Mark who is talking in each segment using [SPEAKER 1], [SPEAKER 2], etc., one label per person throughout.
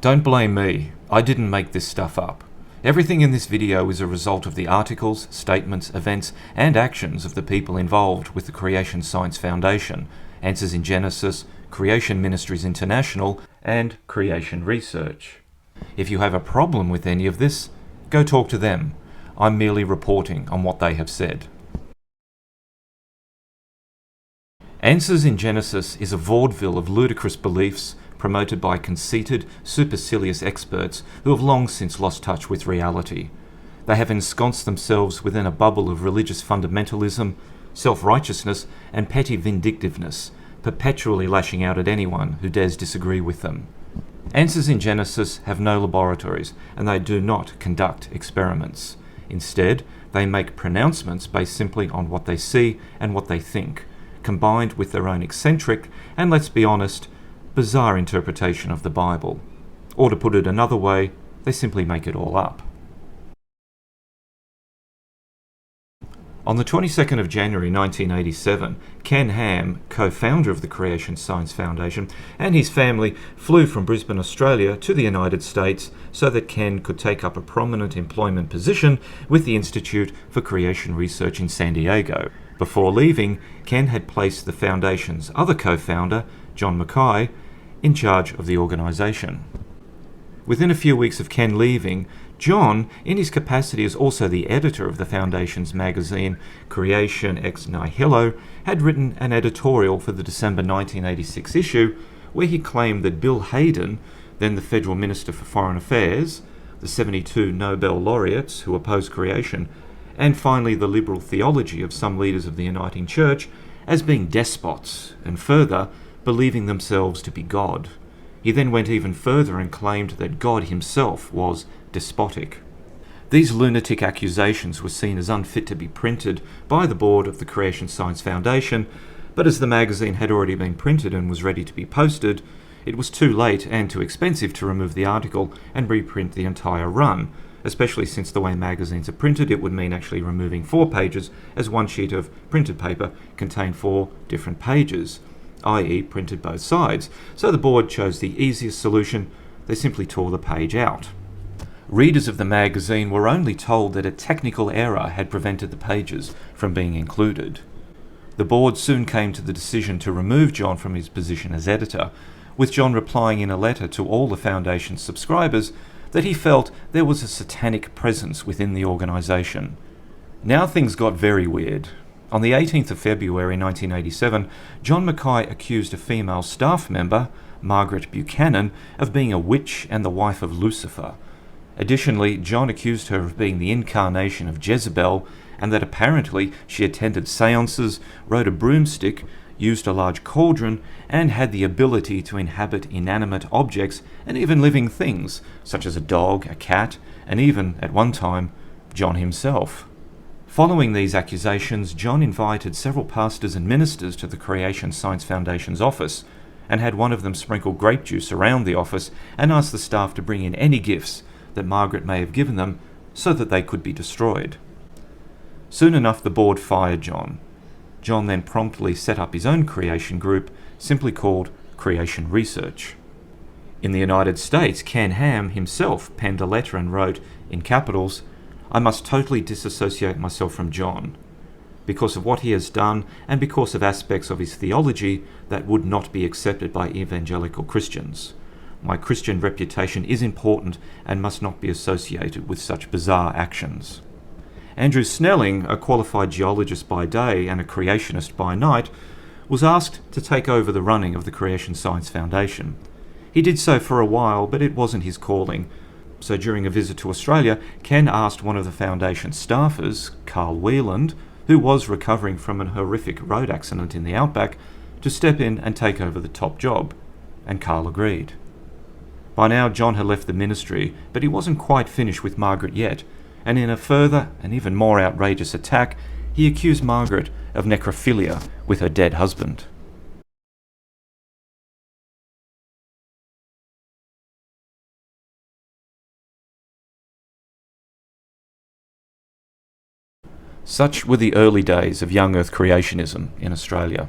[SPEAKER 1] Don't blame me. I didn't make this stuff up. Everything in this video is a result of the articles, statements, events, and actions of the people involved with the Creation Science Foundation, Answers in Genesis, Creation Ministries International, and Creation Research. If you have a problem with any of this, go talk to them. I'm merely reporting on what they have said. Answers in Genesis is a vaudeville of ludicrous beliefs promoted by conceited, supercilious experts who have long since lost touch with reality. They have ensconced themselves within a bubble of religious fundamentalism, self-righteousness, and petty vindictiveness, perpetually lashing out at anyone who dares disagree with them. Answers in Genesis have no laboratories, and they do not conduct experiments. Instead, they make pronouncements based simply on what they see and what they think, combined with their own eccentric and, let's be honest, bizarre interpretation of the Bible. Or to put it another way, they simply make it all up. On the 22nd of January 1987, Ken Ham, co-founder of the Creation Science Foundation, and his family flew from Brisbane, Australia to the United States so that Ken could take up a prominent employment position with the Institute for Creation Research in San Diego. Before leaving, Ken had placed the Foundation's other co-founder, John Mackay, in charge of the organisation. Within a few weeks of Ken leaving, John, in his capacity as also the editor of the Foundation's magazine Creation ex Nihilo, had written an editorial for the December 1986 issue where he claimed that Bill Hayden, then the Federal Minister for Foreign Affairs, the 72 Nobel laureates who opposed creation, and finally the liberal theology of some leaders of the Uniting Church as being despots, and further, believing themselves to be God. He then went even further and claimed that God himself was despotic. These lunatic accusations were seen as unfit to be printed by the board of the Creation Science Foundation, but as the magazine had already been printed and was ready to be posted, it was too late and too expensive to remove the article and reprint the entire run, especially since the way magazines are printed, it would mean actually removing 4 pages as one sheet of printed paper contained 4 different pages, i.e. printed both sides. So the board chose the easiest solution. They simply tore the page out. Readers of the magazine were only told that a technical error had prevented the pages from being included. The board soon came to the decision to remove John from his position as editor, with John replying in a letter to all the Foundation's subscribers that he felt there was a satanic presence within the organisation. Now things got very weird. On the 18th of February 1987, John Mackay accused a female staff member, Margaret Buchanan, of being a witch and the wife of Lucifer. Additionally, John accused her of being the incarnation of Jezebel, and that apparently she attended seances, rode a broomstick, used a large cauldron, and had the ability to inhabit inanimate objects and even living things, such as a dog, a cat, and even, at one time, John himself. Following these accusations, John invited several pastors and ministers to the Creation Science Foundation's office, and had one of them sprinkle grape juice around the office and ask the staff to bring in any gifts that Margaret may have given them so that they could be destroyed. Soon enough, the board fired John. John then promptly set up his own creation group, simply called Creation Research. In the United States, Ken Ham himself penned a letter and wrote, in capitals, "I must totally disassociate myself from John, because of what he has done and because of aspects of his theology that would not be accepted by evangelical Christians. My Christian reputation is important and must not be associated with such bizarre actions." Andrew Snelling, a qualified geologist by day and a creationist by night, was asked to take over the running of the Creation Science Foundation. He did so for a while, but it wasn't his calling. So during a visit to Australia, Ken asked one of the Foundation staffers, Carl Wheeland, who was recovering from an horrific road accident in the outback, to step in and take over the top job, and Carl agreed. By now, John had left the ministry, but he wasn't quite finished with Margaret yet, and in a further and even more outrageous attack, he accused Margaret of necrophilia with her dead husband. Such were the early days of young earth creationism in Australia.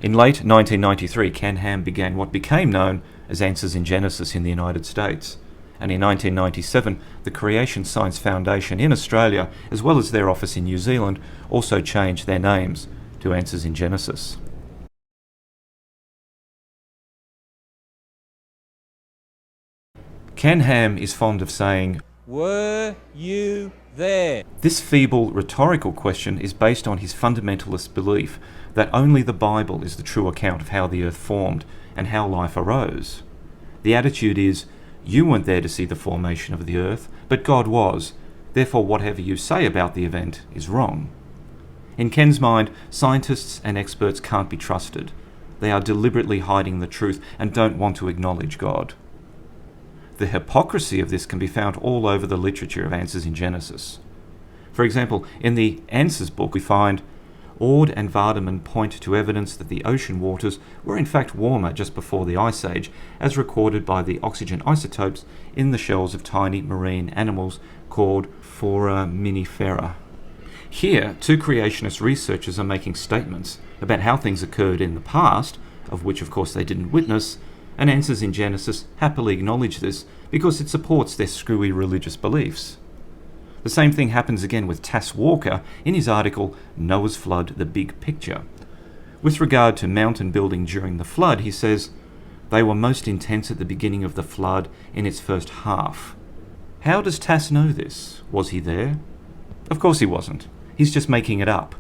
[SPEAKER 1] In late 1993, Ken Ham began what became known as Answers in Genesis in the United States. And in 1997, the Creation Science Foundation in Australia, as well as their office in New Zealand, also changed their names to Answers in Genesis. Ken Ham is fond of saying,
[SPEAKER 2] "Were you there?"
[SPEAKER 1] This feeble rhetorical question is based on his fundamentalist belief that only the Bible is the true account of how the earth formed and how life arose. The attitude is, you weren't there to see the formation of the earth, but God was. Therefore, whatever you say about the event is wrong. In Ken's mind, scientists and experts can't be trusted. They are deliberately hiding the truth and don't want to acknowledge God. The hypocrisy of this can be found all over the literature of Answers in Genesis. For example, in the Answers book we find, Ord and Vardaman point to evidence that the ocean waters were in fact warmer just before the Ice Age, as recorded by the oxygen isotopes in the shells of tiny marine animals called foraminifera. Here, two creationist researchers are making statements about how things occurred in the past, of which of course they didn't witness, and Answers in Genesis happily acknowledge this because it supports their screwy religious beliefs. The same thing happens again with Tass Walker in his article Noah's Flood, the Big Picture. With regard to mountain building during the flood, he says, they were most intense at the beginning of the flood in its first half. How does Tass know this? Was he there? Of course he wasn't. He's just making it up.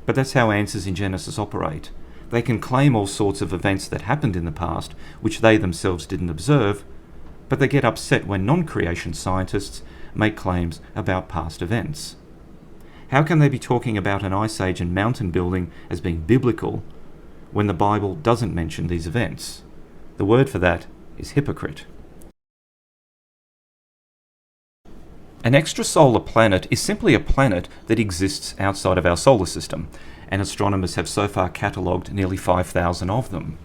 [SPEAKER 1] But that's how Answers in Genesis operate. They can claim all sorts of events that happened in the past, which they themselves didn't observe, but they get upset when non-creation scientists make claims about past events. How can they be talking about an ice age and mountain building as being biblical when the Bible doesn't mention these events? The word for that is hypocrite. An extrasolar planet is simply a planet that exists outside of our solar system, and astronomers have so far catalogued nearly 5,000 of them.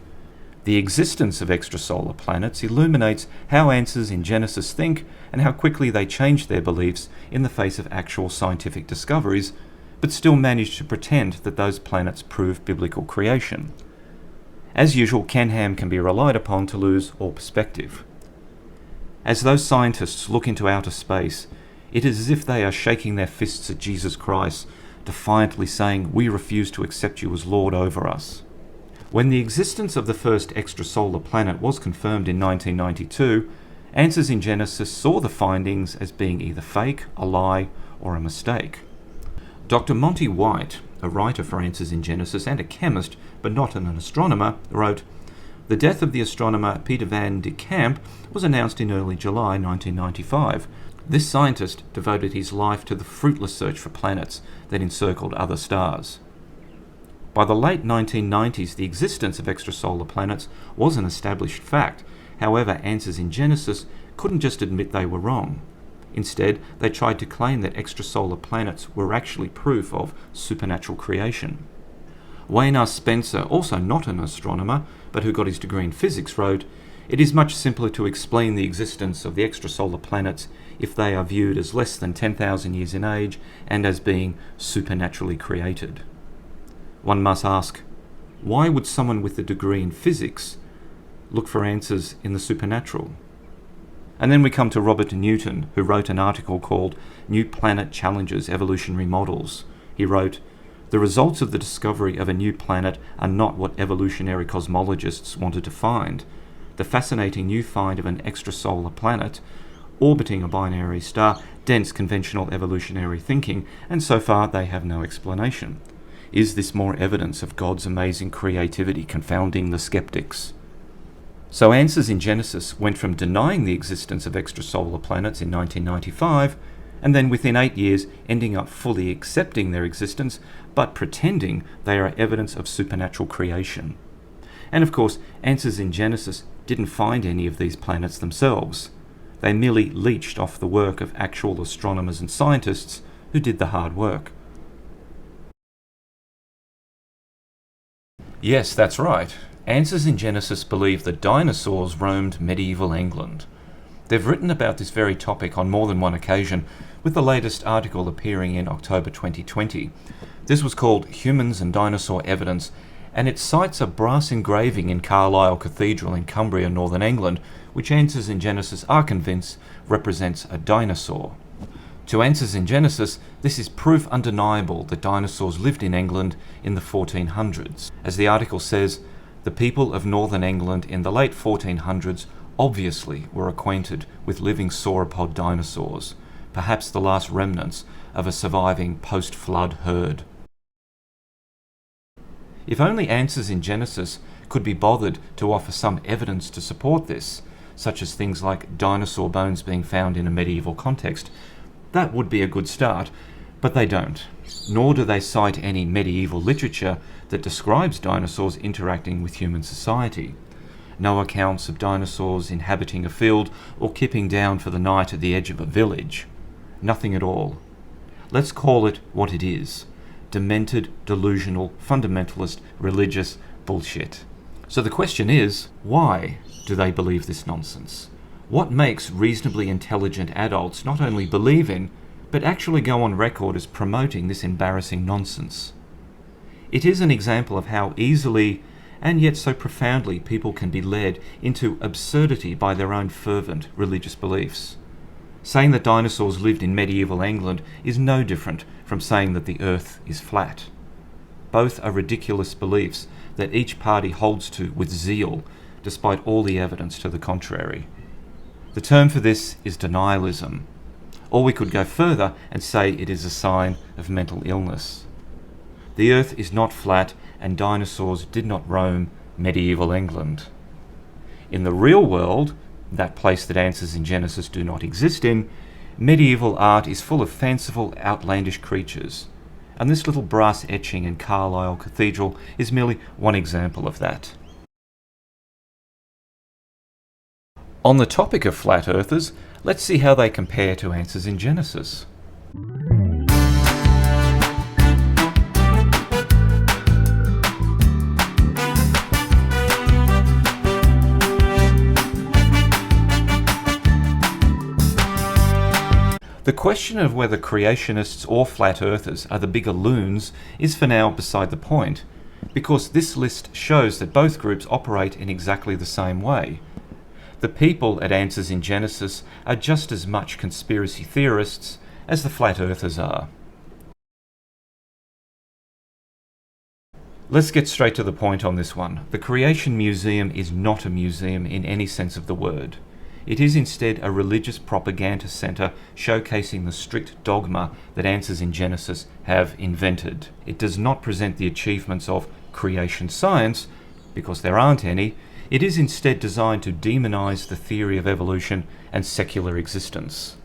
[SPEAKER 1] The existence of extrasolar planets illuminates how Answers in Genesis think and how quickly they change their beliefs in the face of actual scientific discoveries, but still manage to pretend that those planets prove biblical creation. As usual, Ken Ham can be relied upon to lose all perspective. As those scientists look into outer space, it is as if they are shaking their fists at Jesus Christ, defiantly saying, "We refuse to accept you as Lord over us." When the existence of the first extrasolar planet was confirmed in 1992, Answers in Genesis saw the findings as being either fake, a lie, or a mistake. Dr. Monty White, a writer for Answers in Genesis and a chemist, but not an astronomer, wrote, "The death of the astronomer Peter van de Kamp was announced in early July 1995. This scientist devoted his life to the fruitless search for planets that encircled other stars." By the late 1990s, the existence of extrasolar planets was an established fact. However, Answers in Genesis couldn't just admit they were wrong. Instead, they tried to claim that extrasolar planets were actually proof of supernatural creation. Wayne R. Spencer, also not an astronomer, but who got his degree in physics, wrote, "It is much simpler to explain the existence of the extrasolar planets if they are viewed as less than 10,000 years in age and as being supernaturally created." One must ask, why would someone with a degree in physics look for answers in the supernatural? And then we come to Robert Newton, who wrote an article called New Planet Challenges Evolutionary Models. He wrote, "The results of the discovery of a new planet are not what evolutionary cosmologists wanted to find. The fascinating new find of an extrasolar planet, orbiting a binary star, dents conventional evolutionary thinking, and so far they have no explanation. Is this more evidence of God's amazing creativity confounding the skeptics?" So Answers in Genesis went from denying the existence of extrasolar planets in 1995, and then within 8 years ending up fully accepting their existence, but pretending they are evidence of supernatural creation. And of course, Answers in Genesis didn't find any of these planets themselves. They merely leached off the work of actual astronomers and scientists who did the hard work. Yes, that's right. Answers in Genesis believe that dinosaurs roamed medieval England. They've written about this very topic on more than one occasion, with the latest article appearing in October 2020. This was called Humans and Dinosaur Evidence, and it cites a brass engraving in Carlisle Cathedral in Cumbria, Northern England, which Answers in Genesis are convinced represents a dinosaur. To Answers in Genesis, this is proof undeniable that dinosaurs lived in England in the 1400s. As the article says, the people of Northern England in the late 1400s obviously were acquainted with living sauropod dinosaurs, perhaps the last remnants of a surviving post-flood herd. If only Answers in Genesis could be bothered to offer some evidence to support this, such as things like dinosaur bones being found in a medieval context, that would be a good start, but they don't. Nor do they cite any medieval literature that describes dinosaurs interacting with human society. No accounts of dinosaurs inhabiting a field or kipping down for the night at the edge of a village. Nothing at all. Let's call it what it is: demented, delusional, fundamentalist, religious bullshit. So the question is, why do they believe this nonsense? What makes reasonably intelligent adults not only believe in, but actually go on record as promoting this embarrassing nonsense? It is an example of how easily and yet so profoundly people can be led into absurdity by their own fervent religious beliefs. Saying that dinosaurs lived in medieval England is no different from saying that the earth is flat. Both are ridiculous beliefs that each party holds to with zeal, despite all the evidence to the contrary. The term for this is denialism, or we could go further and say it is a sign of mental illness. The earth is not flat, and dinosaurs did not roam medieval England. In the real world, that place that Answers in Genesis do not exist in, medieval art is full of fanciful, outlandish creatures, and this little brass etching in Carlisle Cathedral is merely one example of that. On the topic of flat earthers, let's see how they compare to Answers in Genesis. The question of whether creationists or flat earthers are the bigger loons is for now beside the point, because this list shows that both groups operate in exactly the same way. The people at Answers in Genesis are just as much conspiracy theorists as the flat earthers are. Let's get straight to the point on this one. The Creation Museum is not a museum in any sense of the word. It is instead a religious propaganda centre showcasing the strict dogma that Answers in Genesis have invented. It does not present the achievements of creation science, because there aren't any. It is instead designed to demonise the theory of evolution and secular existence.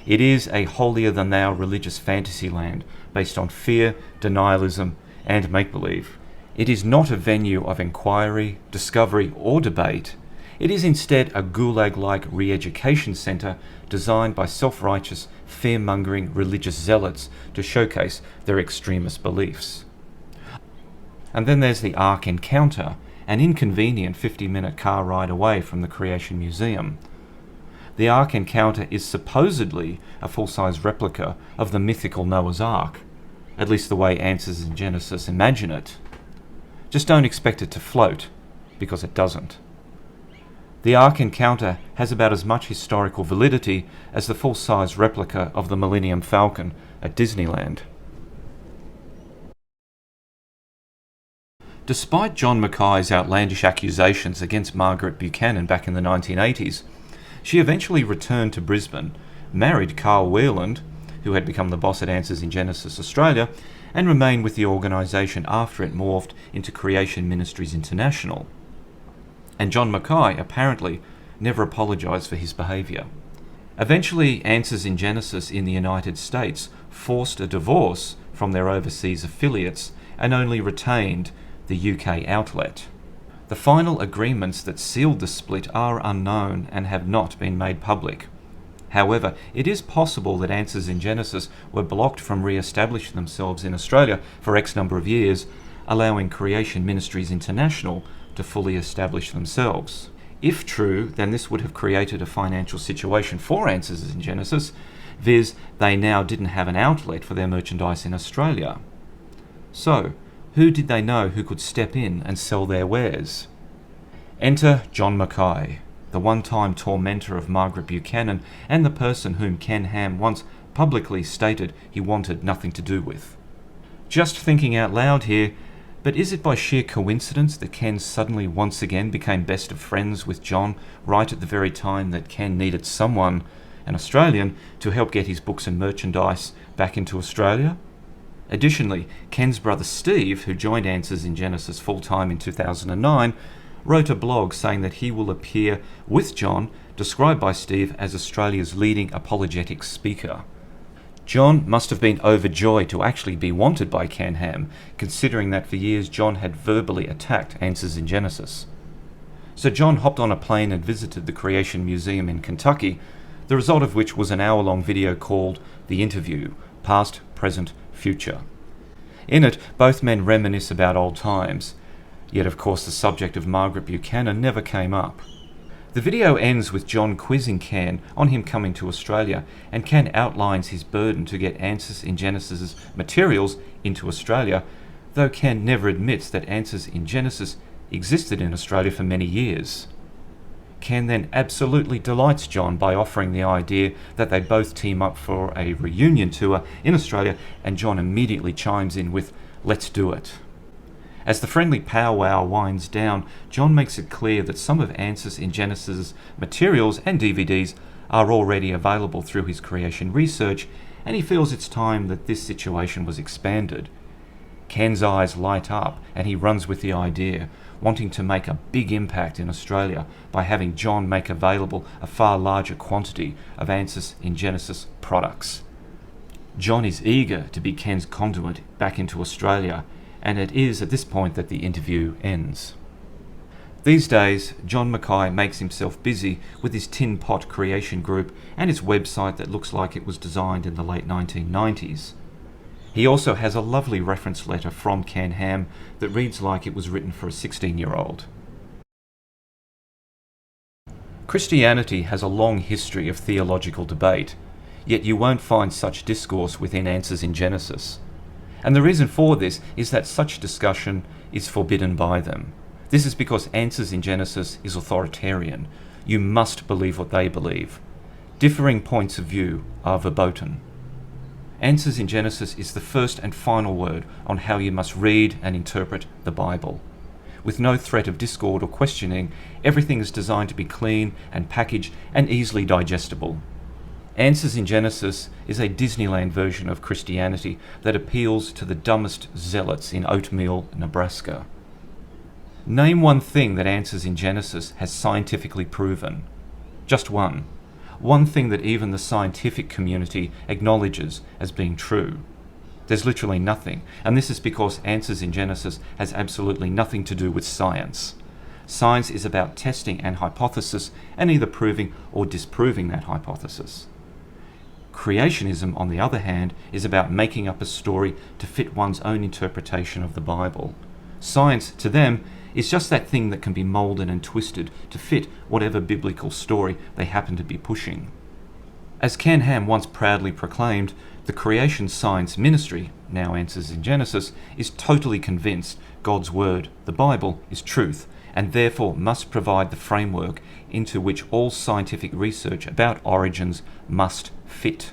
[SPEAKER 1] It is a holier-than-thou religious fantasy land based on fear, denialism, and make-believe. It is not a venue of inquiry, discovery, or debate. It is instead a gulag-like re-education centre designed by self-righteous, fear-mongering religious zealots to showcase their extremist beliefs. And then there's the Ark Encounter, an inconvenient 50-minute car ride away from the Creation Museum. The Ark Encounter is supposedly a full-size replica of the mythical Noah's Ark, at least the way Answers in Genesis imagine it. Just don't expect it to float, because it doesn't. The Ark Encounter has about as much historical validity as the full-size replica of the Millennium Falcon at Disneyland. Despite John Mackay's outlandish accusations against Margaret Buchanan back in the 1980s, she eventually returned to Brisbane, married Carl Wheeland, who had become the boss at Answers in Genesis Australia, and remained with the organisation after it morphed into Creation Ministries International. And John Mackay apparently never apologised for his behaviour. Eventually, Answers in Genesis in the United States forced a divorce from their overseas affiliates and only retained the UK outlet. The final agreements that sealed the split are unknown and have not been made public. However, it is possible that Answers in Genesis were blocked from re-establishing themselves in Australia for X number of years, allowing Creation Ministries International to fully establish themselves. If true, then this would have created a financial situation for Answers in Genesis, viz. They now didn't have an outlet for their merchandise in Australia. So, Who did they know who could step in and sell their wares? Enter John Mackay, the one-time tormentor of Margaret Buchanan and the person whom Ken Ham once publicly stated he wanted nothing to do with. Just thinking out loud here, but is it by sheer coincidence that Ken suddenly once again became best of friends with John right at the very time that Ken needed someone, an Australian, to help get his books and merchandise back into Australia? Additionally, Ken's brother Steve, who joined Answers in Genesis full-time in 2009, wrote a blog saying that he will appear with John, described by Steve as Australia's leading apologetics speaker. John must have been overjoyed to actually be wanted by Ken Ham, considering that for years John had verbally attacked Answers in Genesis. So John hopped on a plane and visited the Creation Museum in Kentucky, the result of which was an hour-long video called The Interview, Past, Present, Future. In it, both men reminisce about old times, yet of course the subject of Margaret Buchanan never came up. The video ends with John quizzing Ken on him coming to Australia, and Ken outlines his burden to get Answers in Genesis' materials into Australia, though Ken never admits that Answers in Genesis existed in Australia for many years. Ken then absolutely delights John by offering the idea that they both team up for a reunion tour in Australia, and John immediately chimes in with, "Let's do it." As the friendly powwow winds down, John makes it clear that some of Answers in Genesis' materials and DVDs are already available through his creation research, and he feels it's time that this situation was expanded. Ken's eyes light up and he runs with the idea, wanting to make a big impact in Australia by having John make available a far larger quantity of Answers in Genesis products. John is eager to be Ken's conduit back into Australia, and it is at this point that the interview ends. These days, John Mackay makes himself busy with his Tin Pot creation group and his website that looks like it was designed in the late 1990s. He also has a lovely reference letter from Ken Ham that reads like it was written for a 16-year-old. Christianity has a long history of theological debate, yet you won't find such discourse within Answers in Genesis. And the reason for this is that such discussion is forbidden by them. This is because Answers in Genesis is authoritarian. You must believe what they believe. Differing points of view are verboten. Answers in Genesis is the first and final word on how you must read and interpret the Bible. With no threat of discord or questioning, everything is designed to be clean and packaged and easily digestible. Answers in Genesis is a Disneyland version of Christianity that appeals to the dumbest zealots in Oatmeal, Nebraska. Name one thing that Answers in Genesis has scientifically proven. Just one. One thing that even the scientific community acknowledges as being true. There's literally nothing, and this is because Answers in Genesis has absolutely nothing to do with science. Science is about testing an hypothesis and either proving or disproving that hypothesis. Creationism, on the other hand, is about making up a story to fit one's own interpretation of the Bible. Science, to them, is just that thing that can be moulded and twisted to fit whatever biblical story they happen to be pushing. As Ken Ham once proudly proclaimed, the creation science ministry, now Answers in Genesis, is totally convinced God's Word, the Bible, is truth, and therefore must provide the framework into which all scientific research about origins must fit.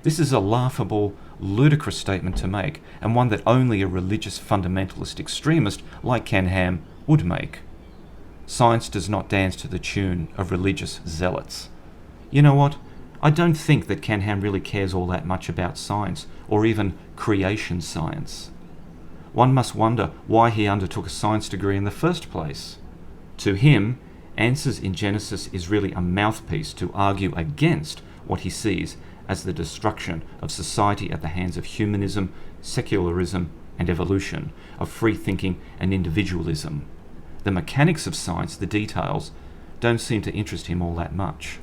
[SPEAKER 1] This is a laughable, ludicrous statement to make, and one that only a religious fundamentalist extremist like Ken Ham would make. Science does not dance to the tune of religious zealots. You know what? I don't think that Ken Ham really cares all that much about science, or even creation science. One must wonder why he undertook a science degree in the first place. To him, Answers in Genesis is really a mouthpiece to argue against what he sees as the destruction of society at the hands of humanism, secularism, and evolution, of free thinking and individualism. The mechanics of science, the details, don't seem to interest him all that much.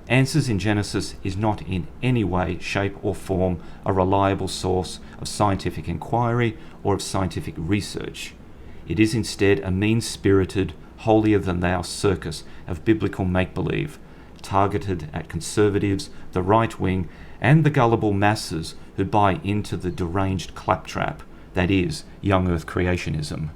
[SPEAKER 1] Answers in Genesis is not in any way, shape, or form a reliable source of scientific inquiry or of scientific research. It is instead a mean-spirited, holier-than-thou circus of biblical make-believe, targeted at conservatives, the right wing, and the gullible masses who buy into the deranged claptrap that is, young Earth creationism.